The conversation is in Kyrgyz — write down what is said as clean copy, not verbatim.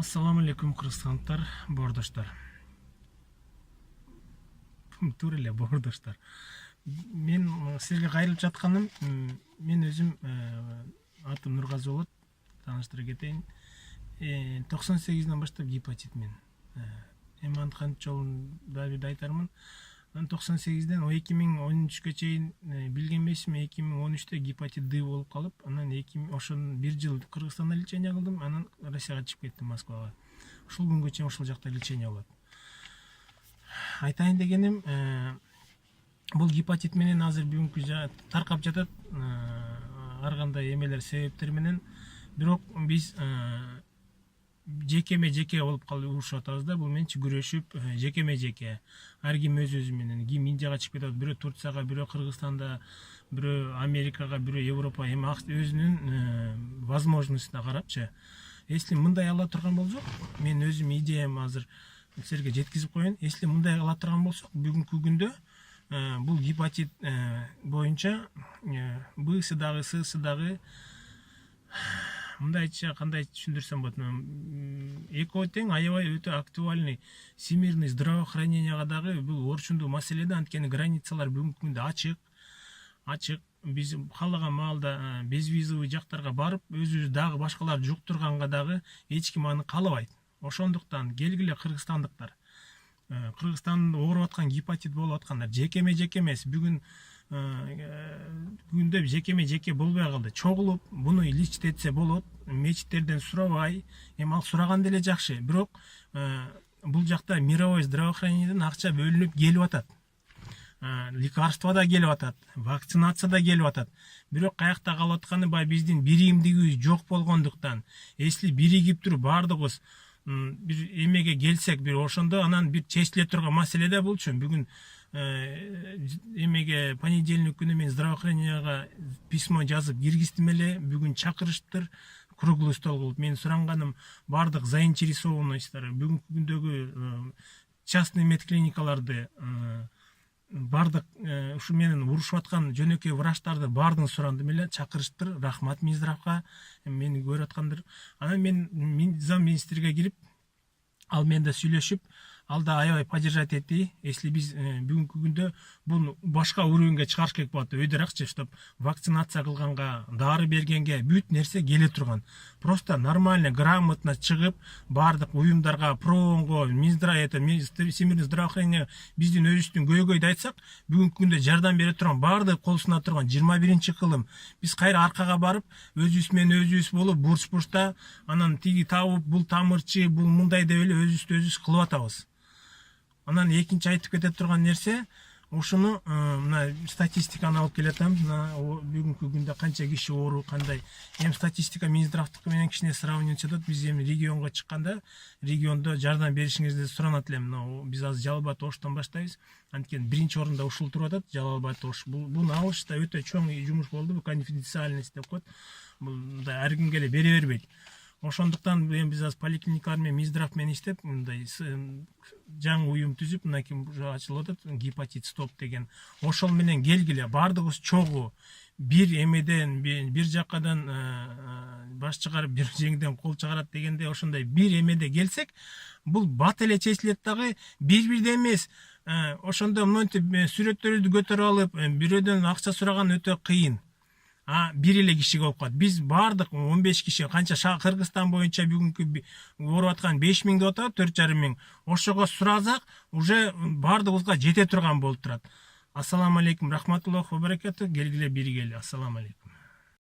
Ассаламу алейкум, кыргызстандыктар, боордоштор. Туура эле боордоштор. Мен силерге кайрылып жатканым, мен өзүм атым Нургазы болот. Тааныштыра кетейин. 98-ден баштап гепатит мен. Эми аны канча жолун дагы бир айтармын. Мен 98-ден 2013-кө чейин билген эмесмин, 2013-тө гепатит Д болуп калып, анан ошон бир жыл Кыргызстанда лечение кылдым, анан Россияга чыгып кеттим, Москвага. Ушул күнгө чейин ушул жакта лечение болот. Айтайын дегеним, бул гепатит менен азыр бүгүнкү таркап жатат, ар кандай эмелер себептер менен. Бирок биз жекеме жеке болуп калып урушуп атабыз да, бул менчи күрөшүп, жекеме жеке. Ар ким өзү менен, ким Индияга чыгып кетет, бирөө Турцияга, бирөө Кыргызстанда, бирөө Америкага, бирөө Европа, эми өзүнүн возможностуна карапчы. Если мындай ала турган болсок, мен өзүм идеям азыр силерге жеткизип коеюн. Если мындай ала турган болсок, бүгүнкү күндө бул гепатит боюнча Б-сы дагы, С-сы дагы мындайча кандай түшүндүрсөм болот, экөө тең аябай өтө актуальный всемирный здравоохраненияга дагы бул орчундуу маселе да, анткени границалар бүгүнкү күндө ачык. Биз каалаган маалда безвизовый жактарга барып, өзүбүз дагы башкаларды жуктурганга дагы эч ким аны каалабайт. Ошондуктан келгиле кыргызстандыктар, Кыргызстанда ооруп аткан гепатит болуп аткандар, жекеме эмес, бүгүн күндө жекеме жеке болбой калды. Чогулуп, буну илиштетсе болот, мечиттерден сурабай, эми ал сураган деле жакшы, бирок бул жакта мировой здравоохранениеден акча бөлүнүп келип атат. Лекарство да келип атат, вакцинация да келип атат. Бирок каякта калып атканы баягы биздин биримдигибиз жок болгондуктан, если биригип туруп баардыгыбыз бир эмеге келсек, бир ошондо анан бир чечиле турган маселе да болчу. Бүгүн эмеге понедельник күнү мен здравоохраненияга письмо жазып киргиздим эле. Бүгүн чакырышыптыр круглый стол кылып. Мен суранганым баардык заинтересованностьтар, бүгүнкү күндөгү частный медклиникаларды, баардык ушу менен урушуп аткан жөнөкөй врачтарды баардыгын сурандым эле, чакырыштыр. Рахмат Минздравга, мени көрүп аткандыр. Анан мен зам министрге кирип, ал менен да сүйлөшүп, ал да аябай поддержать этти. Если биз бүгүнкү күндө буну башка уровеньге чыгарыш керек болот, өйдөракчы, чтоб вакцинация кылганга, дары бергенге бүт нерсе келе турган. Просто нормально, грамотно чыгып, баардык уюмдарга, ПРООНго, Всемирный здравоохранение биздин өзүбүздүн көйгөйдү айтсак, бүгүнкү күндө жардам бере турган, баардык кол суна турган 21-кылым. Биз кайра аркага барып, өзүбүз менен өзүбүз болуп, бурчта, анан тиги табып, бул тамырчы, бул мындай деп эле өзүбүз кылып атабыз. Анан экинчи айтып кете турган нерсе, ушуну мына статистиканы алып келатам. Бүгүнкү күндө канча киши оору, кандай. Эми статистика Минздравдыкы менен кичине сравнение жатат. Биз эми регионго чыкканда, региондо жардам беришиңизди суранат элем. Биз азыр Жалал Абад Оштон баштайбыз. Анткени биринчи орунда ушул туруп атат, Жалал Абад Ош. Буну алышта өтө чоң жумуш болду, бул конфиденциальность деп коет. Бул ар кимге эле бере бербейт. Ошондуктан биз азыр поликлиникалар менен Минздрав менен иштеп, мындай жаңы уюм түзүп, мынакей ачылып атат, гепатит стоп деген. Ошол менен келгиле, баардыгыбыз чогуу бир эмеден, бир жакадан баш чыгарып, бир жеңден кол чыгарат дегенде, ошондой бир эмеде келсек, бул бат эле чечилет дагы, бир-бирде эмес. Ошондо монтип сүрөттөрүбүздү көтөрүп алып, бирөөдөн акча сураган өтө кыйын. Бир эле киши болуп калат. Биз баардык 15 киши, канча Кыргызстан боюнча бүгүнкү ооруп аткан 5000 деп атат, 4,5 000. Ошого суразак, уже баардыгыбызга жете турган болуп турат. Ассаламу алейкум, рахматуллахи ва баракату. Келгиле биригели. Ассаламу алейкум.